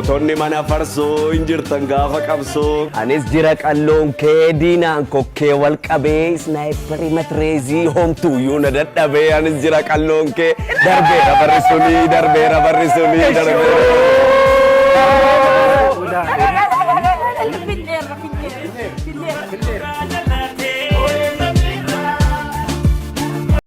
Gootonni mana farsoo hin jirtan gaafa qabsoo. Anis jira qalloon kee diinaan kokkee wal qabee snaayiparii matreezii homtuuyyuu na dadhabee anis jira qalloon kee darbeera barri sunii darbeera barri sunii darbeera. Findeera.